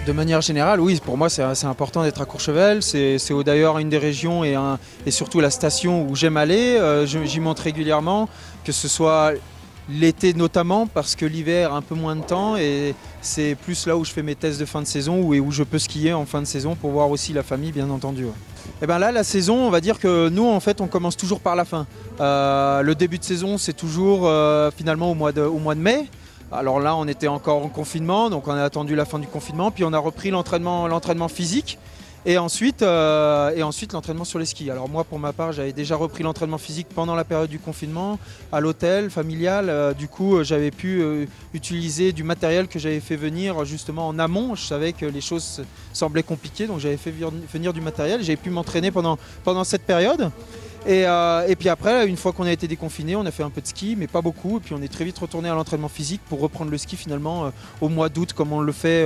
De manière générale, oui, pour moi c'est important d'être à Courchevel. C'est d'ailleurs une des régions et surtout la station où j'aime aller. J'y monte régulièrement, que ce soit l'été notamment, parce que l'hiver un peu moins de temps et c'est plus là où je fais mes tests de fin de saison et où je peux skier en fin de saison pour voir aussi la famille, bien entendu. Ouais. Et bien là, la saison, on va dire que nous, en fait, on commence toujours par la fin. Le début de saison, c'est toujours finalement au mois de mai. Alors là, on était encore en confinement, donc on a attendu la fin du confinement, puis on a repris l'entraînement physique et ensuite l'entraînement sur les skis. Alors moi, pour ma part, j'avais déjà repris l'entraînement physique pendant la période du confinement, à l'hôtel familial. Du coup, j'avais pu utiliser du matériel que j'avais fait venir justement en amont. Je savais que les choses semblaient compliquées, donc j'avais fait venir du matériel. J'avais pu m'entraîner pendant cette période. Et puis après, une fois qu'on a été déconfiné, on a fait un peu de ski, mais pas beaucoup. Et puis on est très vite retourné à l'entraînement physique pour reprendre le ski finalement au mois d'août, comme on le fait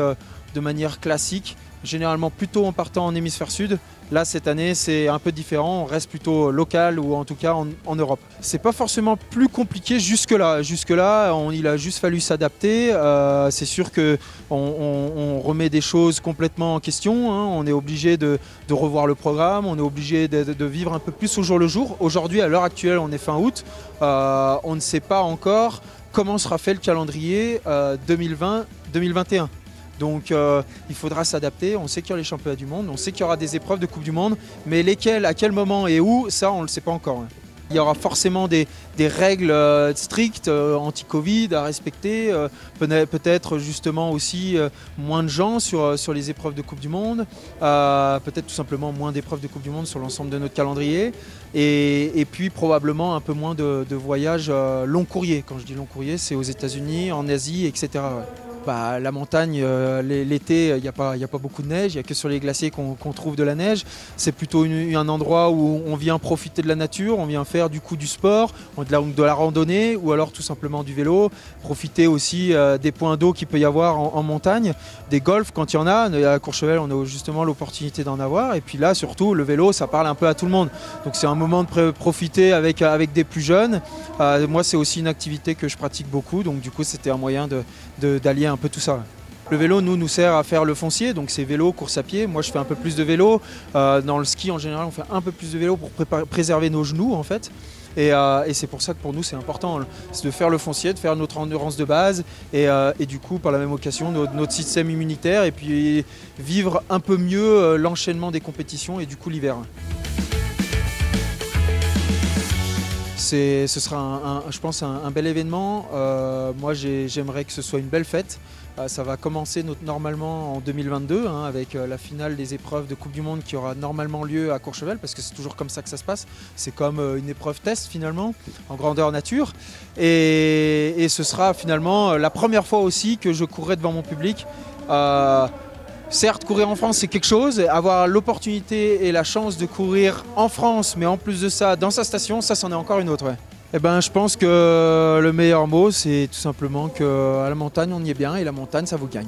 de manière classique, généralement plutôt en partant en hémisphère sud. Là, cette année, c'est un peu différent. On reste plutôt local ou en tout cas en Europe. C'est pas forcément plus compliqué jusque-là. Jusque-là, il a juste fallu s'adapter. C'est sûr qu'on remet des choses complètement en question. Hein. On est obligé de revoir le programme. On est obligé de vivre un peu plus au jour le jour. Aujourd'hui, à l'heure actuelle, on est fin août. On ne sait pas encore comment sera fait le calendrier 2020-2021. Donc il faudra s'adapter, on sait qu'il y aura les championnats du monde, on sait qu'il y aura des épreuves de Coupe du Monde, mais lesquelles, à quel moment et où, ça on ne le sait pas encore. Hein. Il y aura forcément des règles strictes anti-Covid à respecter, peut-être justement aussi moins de gens sur les épreuves de Coupe du Monde, peut-être tout simplement moins d'épreuves de Coupe du Monde sur l'ensemble de notre calendrier, et puis probablement un peu moins de voyages long courrier. Quand je dis long courrier, c'est aux États-Unis, en Asie, etc. Ouais. La montagne, l'été, il n'y a pas beaucoup de neige, il n'y a que sur les glaciers qu'on trouve de la neige. C'est plutôt un endroit où on vient profiter de la nature, on vient faire du coup du sport, de la randonnée ou alors tout simplement du vélo. Profiter aussi des points d'eau qu'il peut y avoir en montagne, des golfs quand il y en a. À Courchevel, on a justement l'opportunité d'en avoir. Et puis là, surtout, le vélo, ça parle un peu à tout le monde. Donc c'est un moment de profiter avec des plus jeunes. Moi, c'est aussi une activité que je pratique beaucoup. Donc du coup, c'était un moyen d'allier un peu tout ça. Le vélo nous sert à faire le foncier, donc c'est vélo, course à pied. Moi je fais un peu plus de vélo. Dans le ski en général on fait un peu plus de vélo pour préserver nos genoux en fait. Et c'est pour ça que pour nous c'est important, c'est de faire le foncier, de faire notre endurance de base et du coup par la même occasion notre système immunitaire et puis vivre un peu mieux l'enchaînement des compétitions et du coup l'hiver. Ce sera je pense un bel événement. Moi j'aimerais que ce soit une belle fête. Ça va commencer normalement en 2022 hein, avec la finale des épreuves de Coupe du Monde qui aura normalement lieu à Courchevel parce que c'est toujours comme ça que ça se passe. C'est comme une épreuve test finalement en grandeur nature et ce sera finalement la première fois aussi que je courrai devant mon public. Certes, courir en France, c'est quelque chose. Avoir l'opportunité et la chance de courir en France, mais en plus de ça, dans sa station, ça, c'en est encore une autre. Ouais. Eh ben, je pense que le meilleur mot, c'est tout simplement qu'à la montagne, on y est bien et la montagne, ça vous gagne.